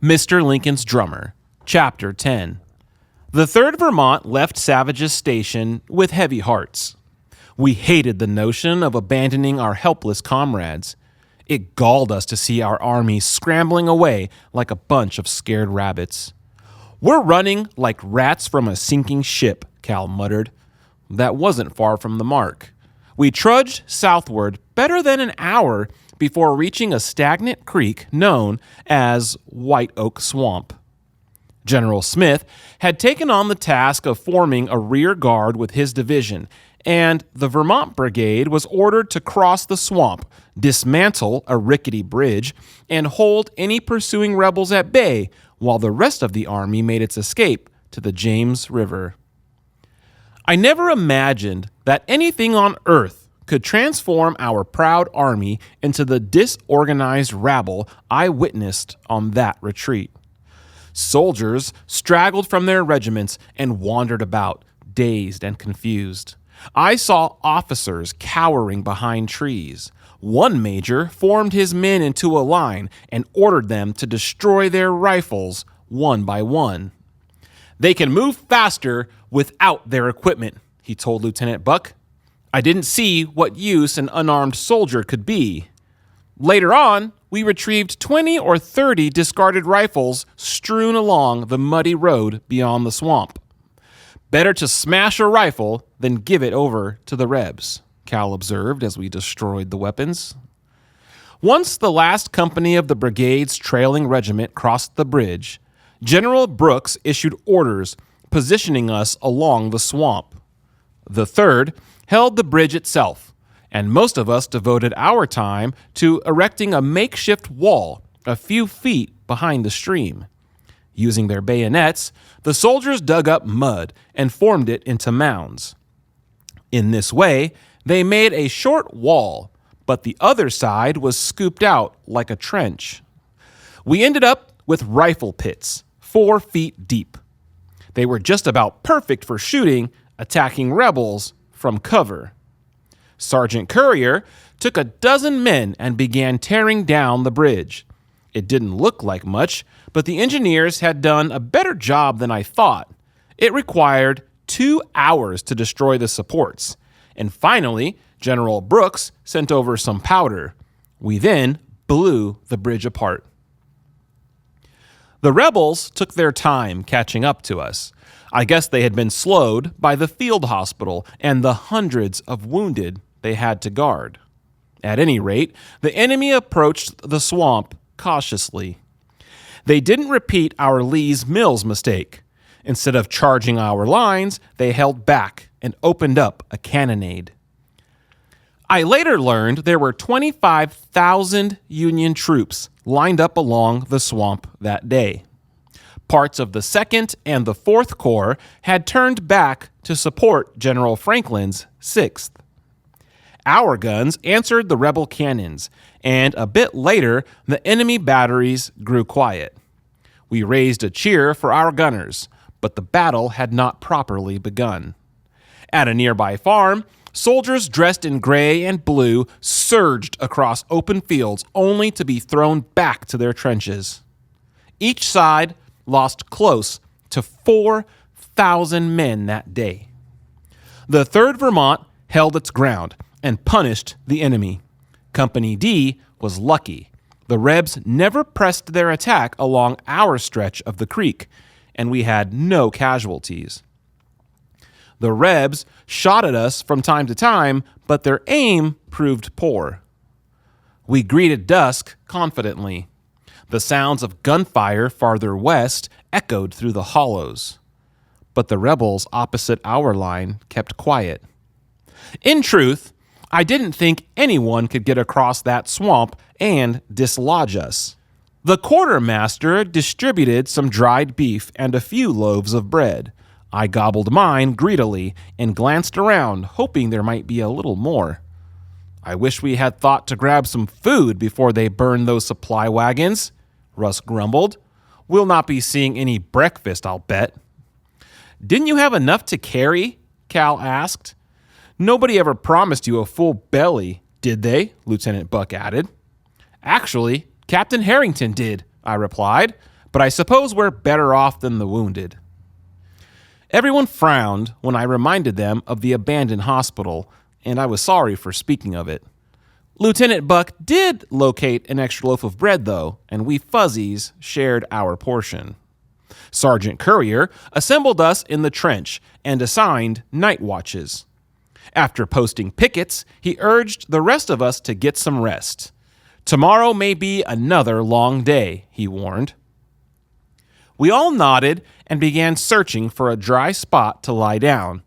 Mr. Lincoln's Drummer, Chapter 10. The 3rd Vermont left Savage's Station with heavy hearts. We hated the notion of abandoning our helpless comrades. It galled us to see our army scrambling away like a bunch of scared rabbits. "We're running like rats from a sinking ship," Cal muttered. That wasn't far from the mark. We trudged southward better than an hour before reaching a stagnant creek known as White Oak Swamp. General Smith had taken on the task of forming a rear guard with his division, and the Vermont Brigade was ordered to cross the swamp, dismantle a rickety bridge, and hold any pursuing rebels at bay while the rest of the army made its escape to the James River. I never imagined that anything on earth could transform our proud army into the disorganized rabble I witnessed on that retreat. Soldiers straggled from their regiments and wandered about, dazed and confused. I saw officers cowering behind trees. One major formed his men into a line and ordered them to destroy their rifles one by one. "They can move faster without their equipment," he told Lieutenant Buck. I didn't see what use an unarmed soldier could be. Later on, we retrieved 20 or 30 discarded rifles strewn along the muddy road beyond the swamp. "Better to smash a rifle than give it over to the Rebs," Cal observed as we destroyed the weapons. Once the last company of the brigade's trailing regiment crossed the bridge, General Brooks issued orders positioning us along the swamp. The 3rd held the bridge itself, and most of us devoted our time to erecting a makeshift wall a few feet behind the stream. Using their bayonets, the soldiers dug up mud and formed it into mounds. In this way, they made a short wall, but the other side was scooped out like a trench. We ended up with rifle pits, 4 feet deep. They were just about perfect for shooting attacking rebels from cover. Sergeant Currier took a dozen men and began tearing down the bridge. It didn't look like much, but the engineers had done a better job than I thought. It required 2 hours to destroy the supports, and finally, General Brooks sent over some powder. We then blew the bridge apart. The rebels took their time catching up to us. I guess they had been slowed by the field hospital and the hundreds of wounded they had to guard. At any rate, the enemy approached the swamp cautiously. They didn't repeat our Lee's Mills mistake. Instead of charging our lines, they held back and opened up a cannonade. I later learned there were 25,000 Union troops lined up along the swamp that day. Parts of the 2nd and the 4th Corps had turned back to support General Franklin's 6th. Our guns answered the rebel cannons, and a bit later, the enemy batteries grew quiet. We raised a cheer for our gunners, but the battle had not properly begun. At a nearby farm, soldiers dressed in gray and blue surged across open fields only to be thrown back to their trenches. Each side lost close to 4,000 men that day. The 3rd Vermont held its ground and punished the enemy. Company D was lucky. The Rebs never pressed their attack along our stretch of the creek, and we had no casualties. The Rebs shot at us from time to time, but their aim proved poor. We greeted dusk confidently. The sounds of gunfire farther west echoed through the hollows, but the rebels opposite our line kept quiet. In truth, I didn't think anyone could get across that swamp and dislodge us. The quartermaster distributed some dried beef and a few loaves of bread. I gobbled mine greedily and glanced around, hoping there might be a little more. "I wish we had thought to grab some food before they burned those supply wagons," Russ grumbled. "We'll not be seeing any breakfast, I'll bet." "Didn't you have enough to carry?" Cal asked. "Nobody ever promised you a full belly, did they?" Lieutenant Buck added. "Actually, Captain Harrington did," I replied, but I suppose we're better off than the wounded. Everyone frowned when I reminded them of the abandoned hospital, and I was sorry for speaking of it. Lieutenant Buck did locate an extra loaf of bread, though, and we fuzzies shared our portion. Sergeant Currier assembled us in the trench and assigned night watches. After posting pickets, he urged the rest of us to get some rest. Tomorrow may be another long day, he warned. We all nodded and began searching for a dry spot to lie down.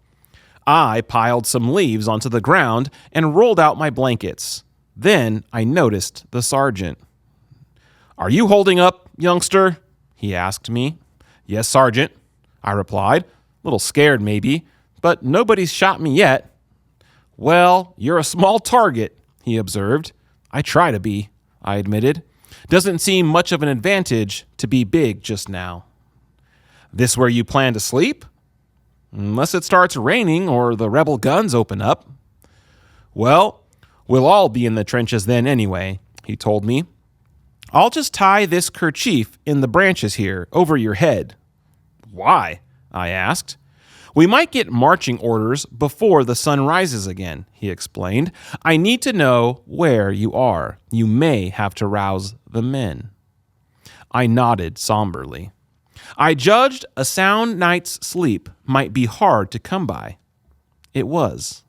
I piled some leaves onto the ground and rolled out my blankets. Then I noticed the sergeant. "Are you holding up, youngster?" he asked me. "Yes, Sergeant," I replied, a little scared maybe, "but nobody's shot me yet." "Well, you're a small target," he observed. "I try to be," I admitted. "Doesn't seem much of an advantage to be big just now." "This where you plan to sleep?" "Unless it starts raining or the rebel guns open up." "Well, we'll all be in the trenches then anyway," he told me. "I'll just tie this kerchief in the branches here over your head." "Why?" I asked. "We might get marching orders before the sun rises again," he explained. "I need to know where you are. You may have to rouse the men." I nodded somberly. I judged a sound night's sleep might be hard to come by. It was.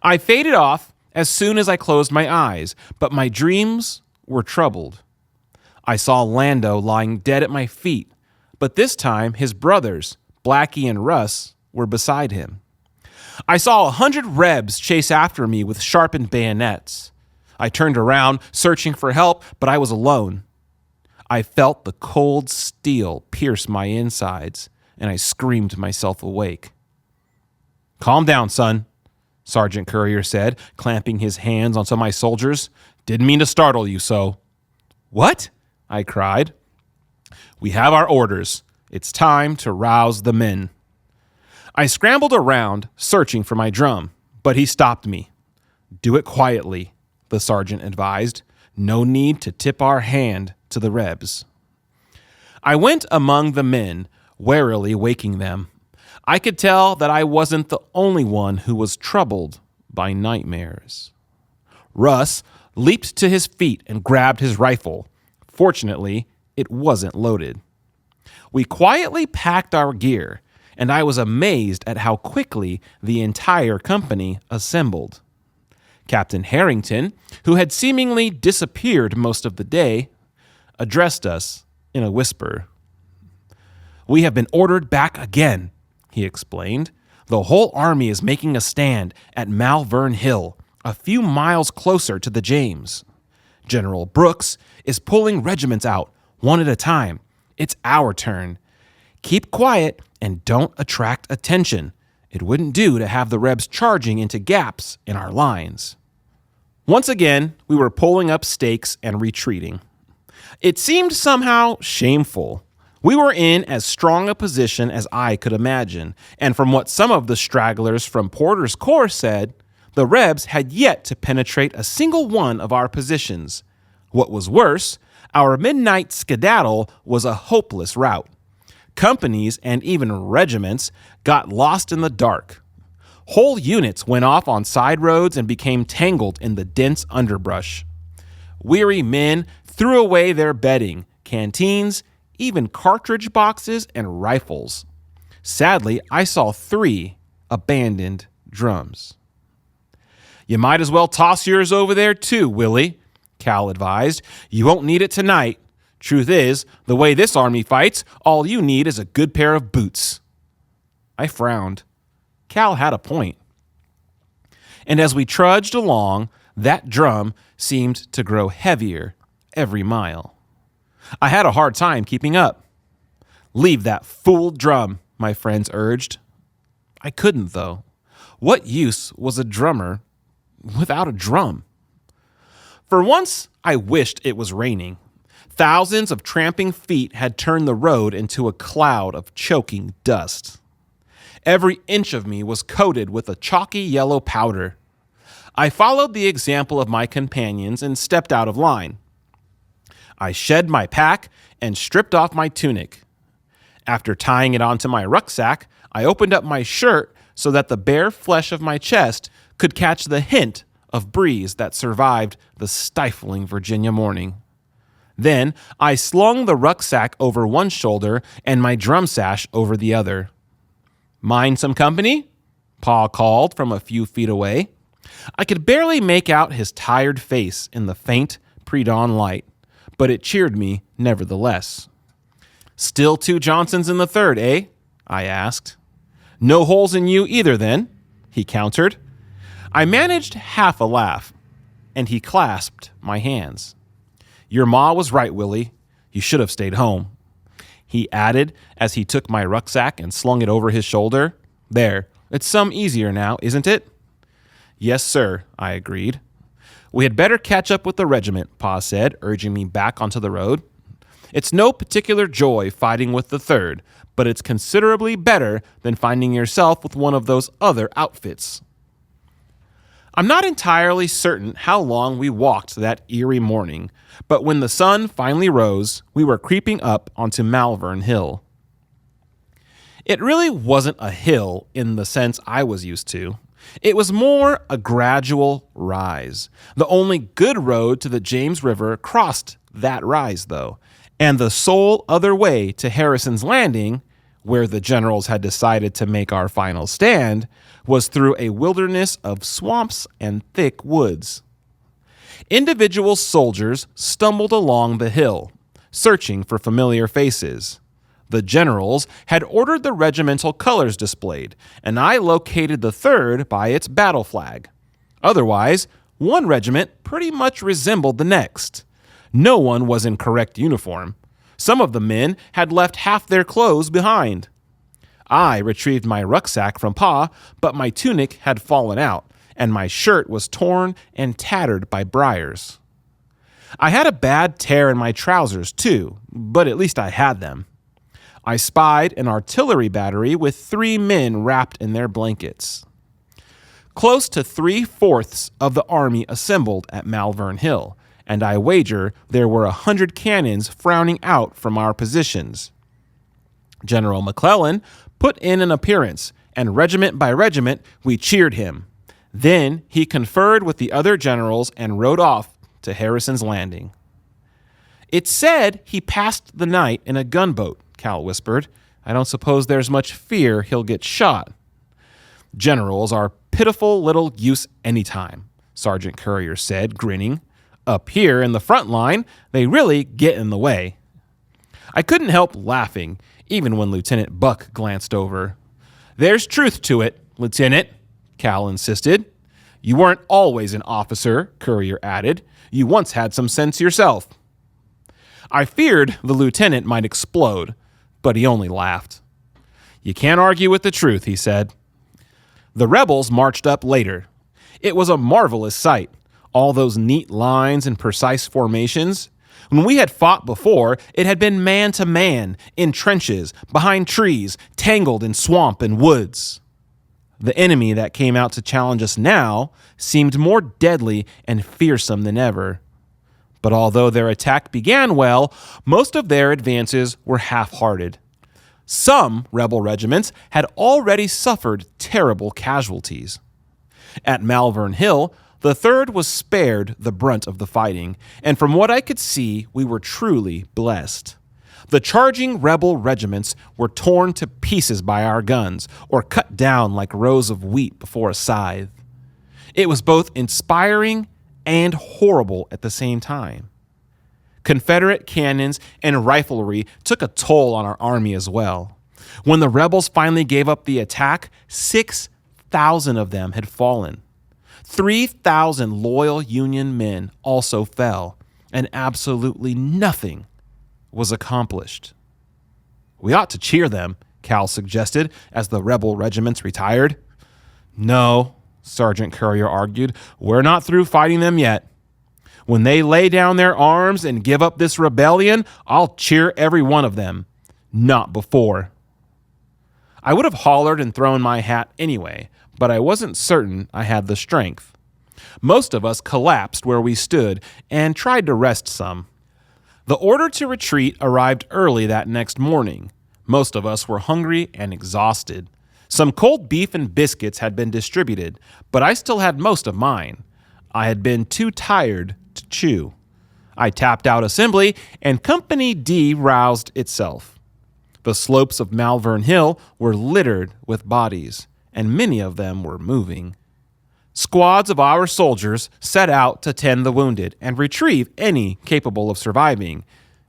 I faded off as soon as I closed my eyes, but my dreams were troubled. I saw Lando lying dead at my feet, but this time his brothers, Blackie and Russ, were beside him. I saw 100 Rebs chase after me with sharpened bayonets. I turned around, searching for help, but I was alone. I felt the cold steel pierce my insides, and I screamed myself awake. "Calm down, son," Sergeant Currier said, clamping his hands onto my soldiers. "Didn't mean to startle you so." "What?" I cried. "We have our orders. It's time to rouse the men." I scrambled around, searching for my drum, but he stopped me. "Do it quietly," the sergeant advised. "No need to tip our hand to the Rebs." I went among the men, warily waking them. I could tell that I wasn't the only one who was troubled by nightmares. Russ leaped to his feet and grabbed his rifle. Fortunately, it wasn't loaded. We quietly packed our gear, and I was amazed at how quickly the entire company assembled. Captain Harrington, who had seemingly disappeared most of the day, addressed us in a whisper. "We have been ordered back again," he explained. "The whole army is making a stand at Malvern Hill, a few miles closer to the James. General Brooks is pulling regiments out, one at a time. It's our turn. Keep quiet and don't attract attention. It wouldn't do to have the Rebs charging into gaps in our lines." Once again, we were pulling up stakes and retreating. It seemed somehow shameful. We were in as strong a position as I could imagine, and from what some of the stragglers from Porter's Corps said, the Rebs had yet to penetrate a single one of our positions. What was worse, our midnight skedaddle was a hopeless rout. Companies and even regiments got lost in the dark. Whole units went off on side roads and became tangled in the dense underbrush. Weary men threw away their bedding, canteens, even cartridge boxes and rifles. Sadly, I saw 3 abandoned drums. "You might as well toss yours over there too, Willie," Cal advised. "You won't need it tonight. Truth is, the way this army fights, all you need is a good pair of boots." I frowned. Cal had a point. And as we trudged along, that drum seemed to grow heavier every mile. I had a hard time keeping up. "Leave that fool drum," my friends urged. I couldn't, though. What use was a drummer without a drum? For once, I wished it was raining. Thousands of tramping feet had turned the road into a cloud of choking dust. Every inch of me was coated with a chalky yellow powder. I followed the example of my companions and stepped out of line. I shed my pack and stripped off my tunic. After tying it onto my rucksack, I opened up my shirt so that the bare flesh of my chest could catch the hint of breeze that survived the stifling Virginia morning. Then I slung the rucksack over one shoulder and my drum sash over the other. "Mind some company?" Pa called from a few feet away. I could barely make out his tired face in the faint pre-dawn light, but it cheered me nevertheless. "Still 2 Johnsons in the 3rd, eh?" I asked. "No holes in you either, then," he countered. I managed half a laugh, and he clasped my hands. "Your ma was right, Willie. You should have stayed home," he added as he took my rucksack and slung it over his shoulder. "There, it's some easier now, isn't it?" "Yes, sir," I agreed. "We had better catch up with the regiment," Pa said, urging me back onto the road. "It's no particular joy fighting with the 3rd, but it's considerably better than finding yourself with one of those other outfits." I'm not entirely certain how long we walked that eerie morning, but when the sun finally rose, we were creeping up onto Malvern Hill. It really wasn't a hill in the sense I was used to. It was more a gradual rise. The only good road to the James River crossed that rise, though, and the sole other way to Harrison's Landing, where the generals had decided to make our final stand, was through a wilderness of swamps and thick woods. Individual soldiers stumbled along the hill, searching for familiar faces. The generals had ordered the regimental colors displayed, and I located the 3rd by its battle flag. Otherwise, one regiment pretty much resembled the next. No one was in correct uniform. Some of the men had left half their clothes behind. I retrieved my rucksack from Pa, but my tunic had fallen out, and my shirt was torn and tattered by briars. I had a bad tear in my trousers, too, but at least I had them. I spied an artillery battery with 3 men wrapped in their blankets. Close to 3/4 of the army assembled at Malvern Hill, and I wager there were 100 cannons frowning out from our positions. General McClellan put in an appearance, and regiment by regiment we cheered him. Then he conferred with the other generals and rode off to Harrison's Landing. "It's said he passed the night in a gunboat," Cal whispered. "I don't suppose there's much fear he'll get shot." "Generals are pitiful little use anytime," Sergeant Currier said, grinning. "Up here in the front line, they really get in the way." I couldn't help laughing, even when Lieutenant Buck glanced over. "There's truth to it, Lieutenant," Cal insisted. "You weren't always an officer," Currier added. "You once had some sense yourself." I feared the lieutenant might explode, but he only laughed. "You can't argue with the truth," he said. The rebels marched up later. It was a marvelous sight, all those neat lines and precise formations. When we had fought before, it had been man to man, in trenches, behind trees, tangled in swamp and woods. The enemy that came out to challenge us now seemed more deadly and fearsome than ever. But although their attack began well, most of their advances were half-hearted. Some rebel regiments had already suffered terrible casualties. At Malvern Hill, the 3rd was spared the brunt of the fighting, and from what I could see, we were truly blessed. The charging rebel regiments were torn to pieces by our guns, or cut down like rows of wheat before a scythe. It was both inspiring and horrible at the same time. Confederate cannons and riflery took a toll on our army as well. When the rebels finally gave up the attack, 6,000 of them had fallen. 3,000 loyal Union men also fell, and absolutely nothing was accomplished. "We ought to cheer them," Cal suggested as the rebel regiments retired. "No," Sergeant Currier argued, "we're not through fighting them yet. When they lay down their arms and give up this rebellion, I'll cheer every one of them. Not before." I would have hollered and thrown my hat anyway, but I wasn't certain I had the strength. Most of us collapsed where we stood and tried to rest some. The order to retreat arrived early that next morning. Most of us were hungry and exhausted. Some cold beef and biscuits had been distributed, but I still had most of mine. I had been too tired to chew. I tapped out assembly, and Company D roused itself. The slopes of Malvern Hill were littered with bodies, and many of them were moving. Squads of our soldiers set out to tend the wounded and retrieve any capable of surviving.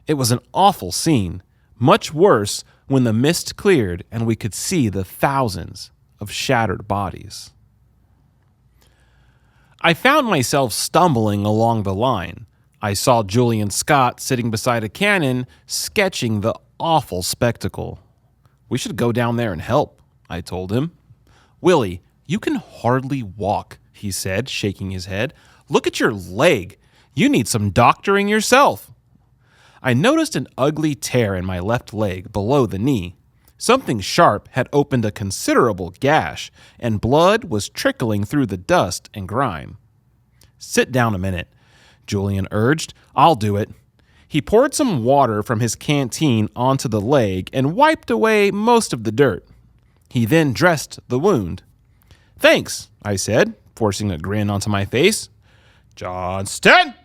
It was an awful scene, much worse when the mist cleared and we could see the thousands of shattered bodies. I found myself stumbling along the line. I saw Julian Scott sitting beside a cannon, sketching the awful spectacle. "We should go down there and help," I told him. "Willie, you can hardly walk," he said, shaking his head. "Look at your leg. You need some doctoring yourself." I noticed an ugly tear in my left leg below the knee. Something sharp had opened a considerable gash, and blood was trickling through the dust and grime. "Sit down a minute," Julian urged. "I'll do it." He poured some water from his canteen onto the leg and wiped away most of the dirt. He then dressed the wound. "Thanks," I said, forcing a grin onto my face. "Johnston!"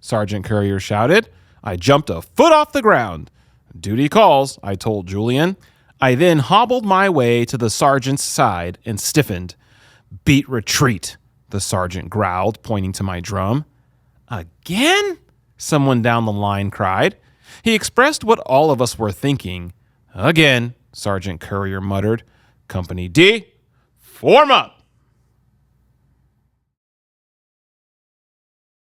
Sergeant Currier shouted. I jumped a foot off the ground. "Duty calls," I told Julian. I then hobbled my way to the sergeant's side and stiffened. "Beat retreat," the sergeant growled, pointing to my drum. "Again?" someone down the line cried. He expressed what all of us were thinking. "Again," Sergeant Currier muttered. "Company D, form up."